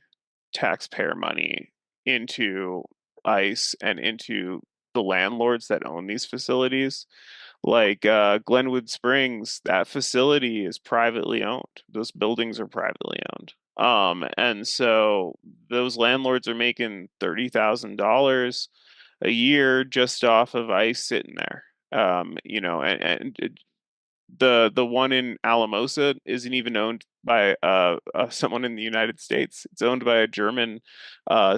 taxpayer money into ICE and into the landlords that own these facilities. Like Glenwood Springs, that facility is privately owned. Those buildings are privately owned. And so those landlords are making $30,000 a year just off of ICE sitting there. And the one in Alamosa isn't even owned by someone in the United States. It's owned by a German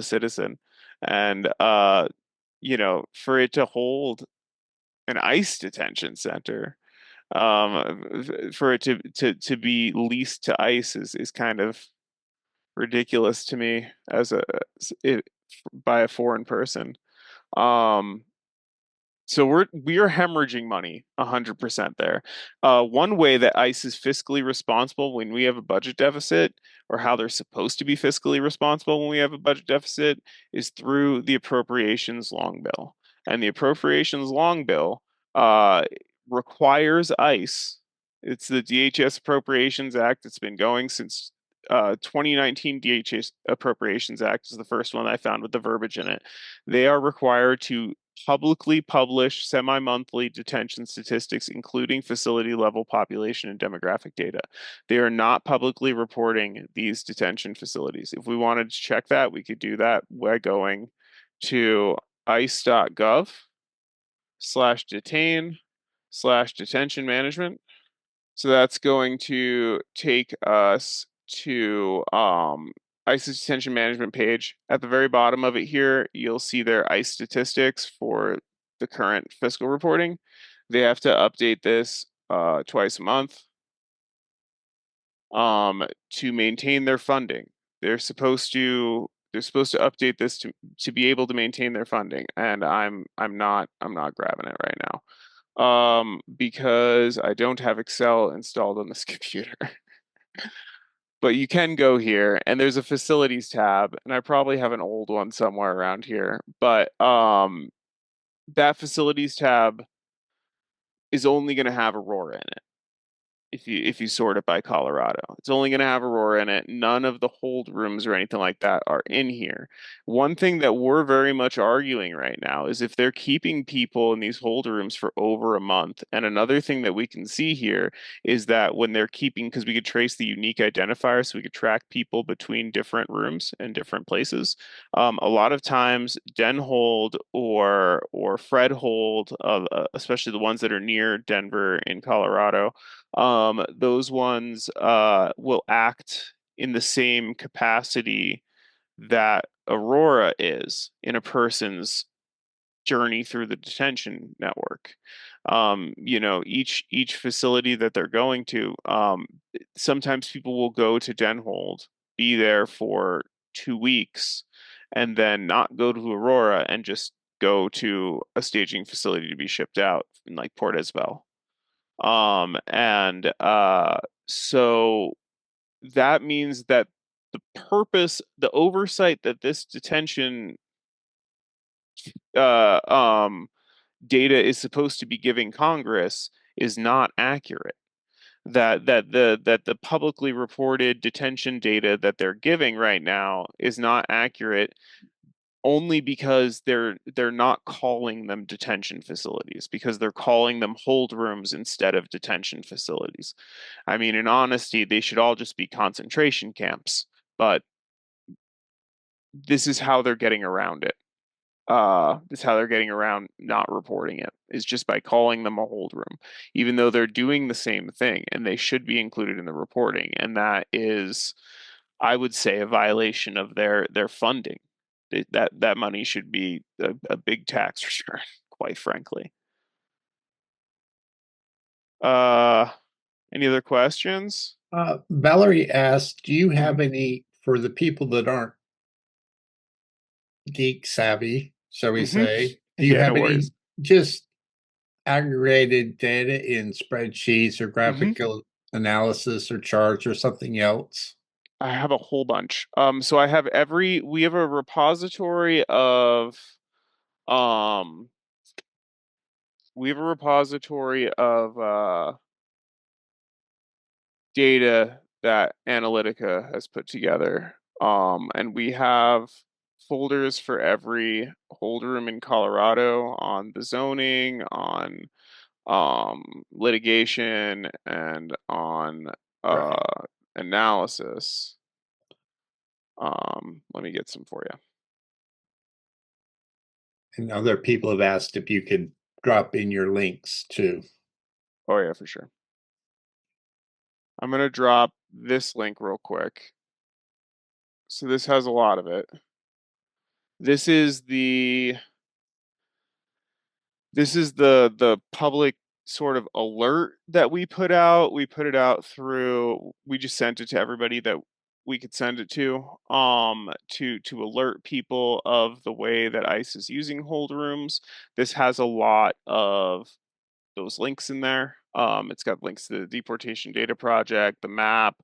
citizen, and for it to hold an ICE detention center, for it to be leased to ICE is kind of ridiculous to me as by a foreign person. So we are hemorrhaging money 100% there. One way that ICE is fiscally responsible when we have a budget deficit, or how they're supposed to be fiscally responsible when we have a budget deficit, is through the appropriations long bill. And the appropriations long bill requires ICE. It's the DHS Appropriations Act. It's been going since 2019. DHS Appropriations Act is the first one I found with the verbiage in it. They are required to publicly publish semi-monthly detention statistics, including facility-level population and demographic data. They are not publicly reporting these detention facilities. If we wanted to check that, we could do that by going to ice.gov/detain/detention management. So that's going to take us to ICE's detention management page. At the very bottom of it here, you'll see their ICE statistics for the current fiscal reporting. They have to update this twice a month to maintain their funding. They're supposed to update this to be able to maintain their funding, and I'm not grabbing it right now. Because I don't have Excel installed on this computer. But you can go here and there's a facilities tab, and I probably have an old one somewhere around here, but that facilities tab is only going to have Aurora in it. If you sort it by Colorado, it's only going to have Aurora in it. None of the hold rooms or anything like that are in here. One thing that we're very much arguing right now is if they're keeping people in these hold rooms for over a month. And another thing that we can see here is that when they're keeping, because we could trace the unique identifier, so we could track people between different rooms and different places. A lot of times Den hold or Fred hold, especially the ones that are near Denver in Colorado, those ones will act in the same capacity that Aurora is in a person's journey through the detention network. Each facility that they're going to, sometimes people will go to Den hold be there for 2 weeks and then not go to Aurora and just go to a staging facility to be shipped out in like Port Isabel. So that means that the oversight that this detention data is supposed to be giving Congress is not accurate. That the publicly reported detention data that they're giving right now is not accurate only because they're not calling them detention facilities, because they're calling them hold rooms instead of detention facilities. I mean, in honesty, they should all just be concentration camps, but this is how they're getting around it. This is how they're getting around not reporting it, is just by calling them a hold room, even though they're doing the same thing and they should be included in the reporting. And that is, I would say, a violation of their funding. That money should be a big tax return, quite frankly. Any other questions? Valerie asked, do you have any, for the people that aren't geek savvy, shall we say, do you Yeah, have no any worries. just aggregated data in spreadsheets or graphical analysis or charts or something else? I have a whole bunch. So we have a repository of data that Analytica has put together. And we have folders for every hold room in Colorado on the zoning, on litigation, and on analysis. Let me get some for you. And other people have asked if you could drop in your links too. Oh yeah, for sure. I'm gonna drop this link real quick. So this has a lot of it. This is the public sort of alert that we put out. We put it out through, we just sent it to everybody that we could send it to alert people of the way that ICE is using hold rooms. This has a lot of those links in there. It's got links to the Deportation Data Project, the map,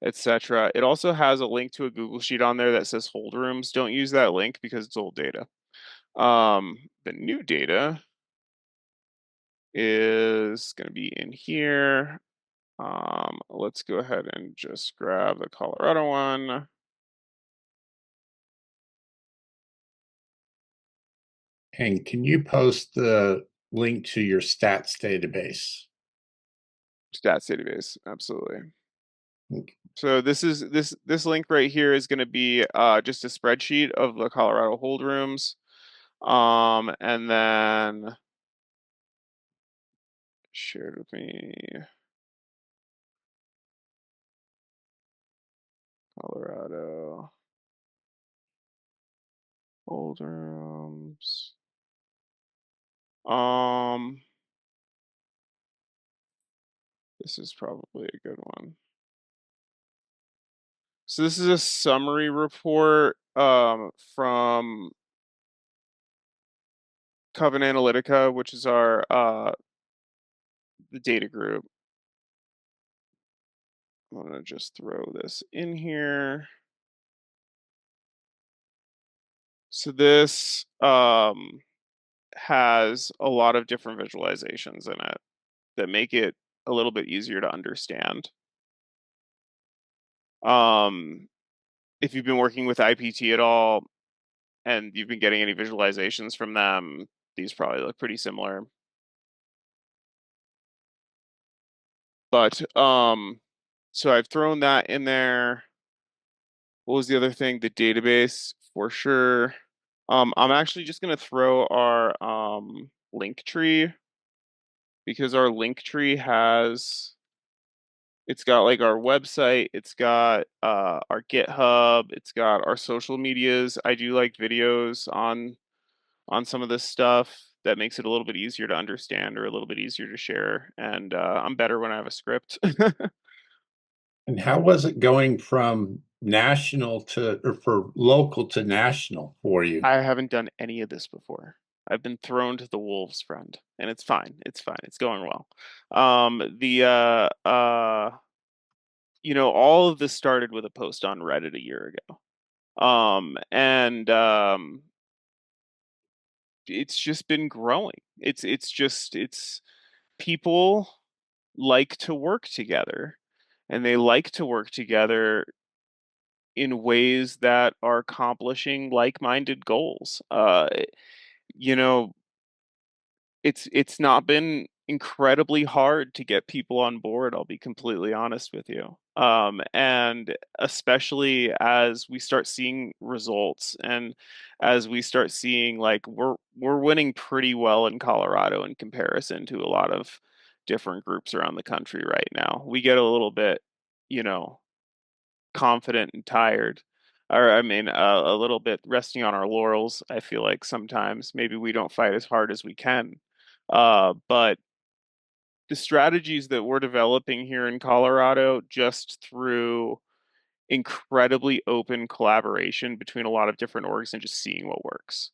etc. It also has a link to a Google Sheet on there that says hold rooms. Don't use that link because it's old data. The new data is going to be in here. Let's go ahead and just grab the Colorado one. And can you post the link to your stats database? Stats database, absolutely. Okay. So this link right here is going to be just a spreadsheet of the Colorado hold rooms. And then shared with me Colorado hold rooms. This is probably a good one. So this is a summary report from Coven Analytica, which is our the data group. I'm gonna just throw this in here. So this has a lot of different visualizations in it that make it a little bit easier to understand. If you've been working with IPT at all and you've been getting any visualizations from them, these probably look pretty similar. But so I've thrown that in there. What was the other thing? The database for sure. I'm actually just gonna throw our link tree, because our link tree it's got like our website, it's got our GitHub, it's got our social medias. I do like videos on some of this stuff that makes it a little bit easier to understand or a little bit easier to share. And I'm better when I have a script. And how was it going from national to or for local to national for you? I haven't done any of this before. I've been thrown to the wolves, friend, and it's fine. It's fine. It's going well. All of this started with a post on Reddit a year ago. And it's just been growing. It's people like to work together, and they like to work together in ways that are accomplishing like-minded goals. You know, it's not been incredibly hard to get people on board, I'll be completely honest with you. And especially as we start seeing results and as we start seeing like we're winning pretty well in Colorado in comparison to a lot of different groups around the country right now. We get a little bit, you know, confident and tired. Or, I mean, a little bit resting on our laurels. I feel like sometimes maybe we don't fight as hard as we can. But the strategies that we're developing here in Colorado, just through incredibly open collaboration between a lot of different orgs and just seeing what works,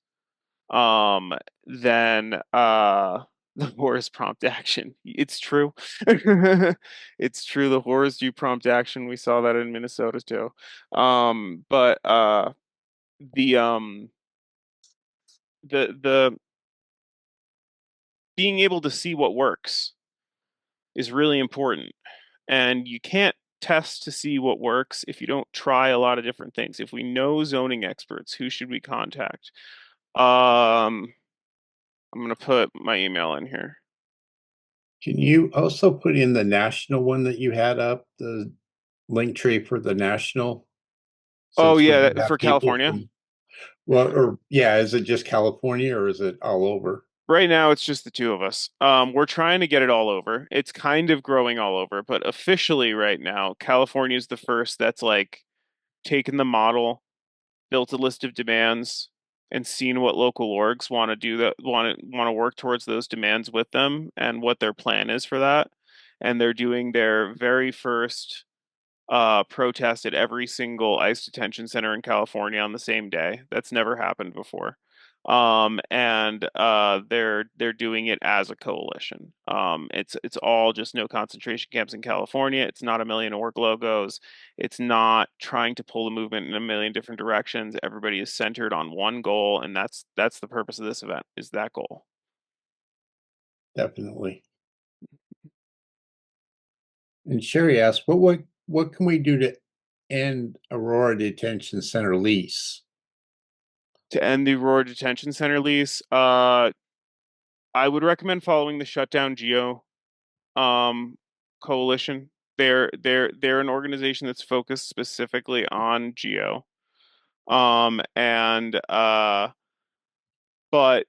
then the horrors prompt action. It's true. It's true. The horrors do prompt action. We saw that in Minnesota too. But the the being able to see what works is really important. And you can't test to see what works if you don't try a lot of different things. If we know zoning experts, who should we contact? I'm gonna put my email in here. Can you also put in the national one that you had up, the link tree for the national? Oh Since we yeah, do have for people California. from, well, or yeah, is it just California or is it all over? Right now, it's just the two of us. We're trying to get it all over. It's kind of growing all over, but officially right now, California is the first that's like taken the model, built a list of demands, and seen what local orgs want to do that want to work towards those demands with them and what their plan is for that. And they're doing their very first protest at every single ICE detention center in California on the same day. That's never happened before. And they're doing it as a coalition. It's all just no concentration camps in California. It's not a million org logos. It's not trying to pull the movement in a million different directions. Everybody is centered on one goal, and that's the purpose of this event, is that goal. Definitely. And Sherry asked, what can we do to end Aurora Detention Center lease? To end the Aurora Detention Center lease, I would recommend following the Shutdown Geo coalition. They're an organization that's focused specifically on geo. And But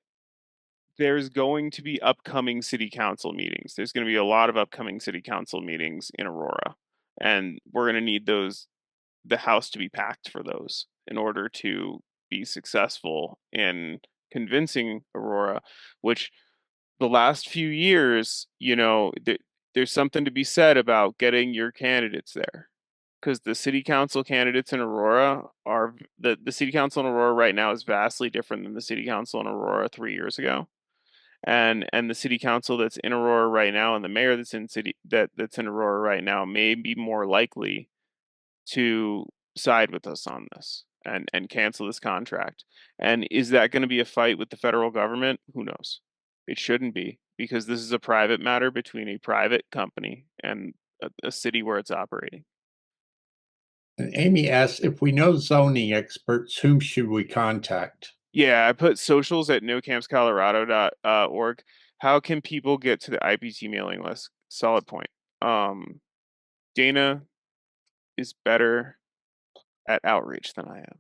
there's going to be upcoming city council meetings. There's going to be a lot of upcoming city council meetings in Aurora, and we're going to need the house to be packed for those in order to be successful in convincing Aurora, which the last few years, there's something to be said about getting your candidates there. Because the city council candidates in Aurora are the city council in Aurora right now is vastly different than the city council in Aurora 3 years ago. And the city council that's in Aurora right now and the mayor that's in Aurora right now may be more likely to side with us on this and cancel this contract. And is that going to be a fight with the federal government? Who knows? It shouldn't be, because this is a private matter between a private company and a city where it's operating. And Amy asks, if we know zoning experts, whom should we contact? Yeah, I put socials at NoCampsColorado.org. How can people get to the IPT mailing list? Solid point. Dana is better at outreach than I am.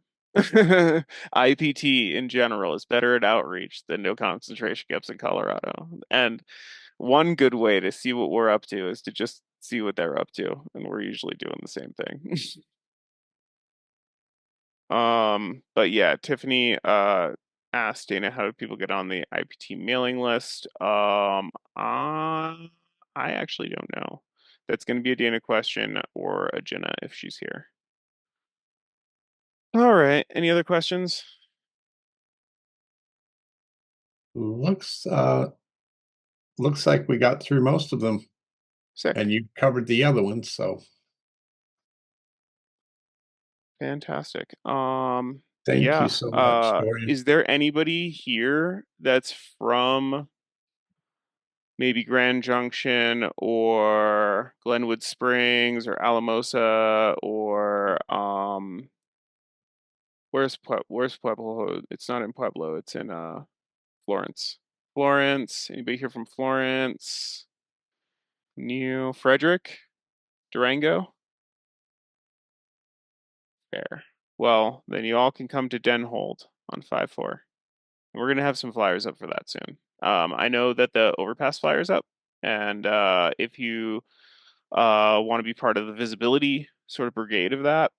IPT in general is better at outreach than no concentration camps in Colorado. And one good way to see what we're up to is to just see what they're up to, and we're usually doing the same thing. But yeah, Tiffany asked Dana, how do people get on the IPT mailing list? I actually don't know. That's going to be a Dana question or a Jenna if she's here. All right. Any other questions? Looks like we got through most of them, Sick. and you covered the other ones. So Fantastic. thank Yeah. you so much, Dorian. Is there anybody here that's from maybe Grand Junction or Glenwood Springs or Alamosa or where's Pueblo? It's not in Pueblo, it's in Florence. Florence. Anybody here from Florence? New Frederick? Durango? Fair. Well, then you all can come to Denhold on 5-4. We're gonna have some flyers up for that soon. I know that the overpass flyer's up, and if you want to be part of the visibility sort of brigade of that,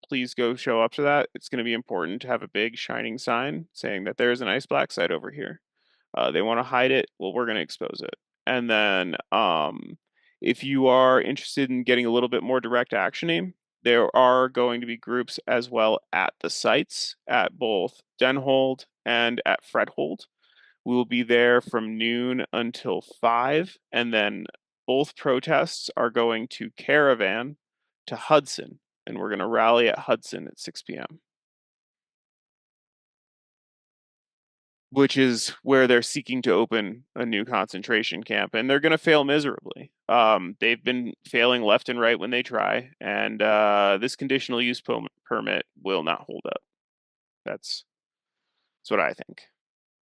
please go show up to that. It's going to be important to have a big shining sign saying that there's an ice black site over here. They want to hide it. Well, we're going to expose it. And then if you are interested in getting a little bit more direct actioning, there are going to be groups as well at the sites at both Denhold and at Fredhold. We will be there from noon until 5, and then both protests are going to caravan to Hudson, and we're going to rally at Hudson at 6 p.m. Which is where they're seeking to open a new concentration camp, and they're going to fail miserably. They've been failing left and right when they try, and this conditional use permit will not hold up. That's what I think.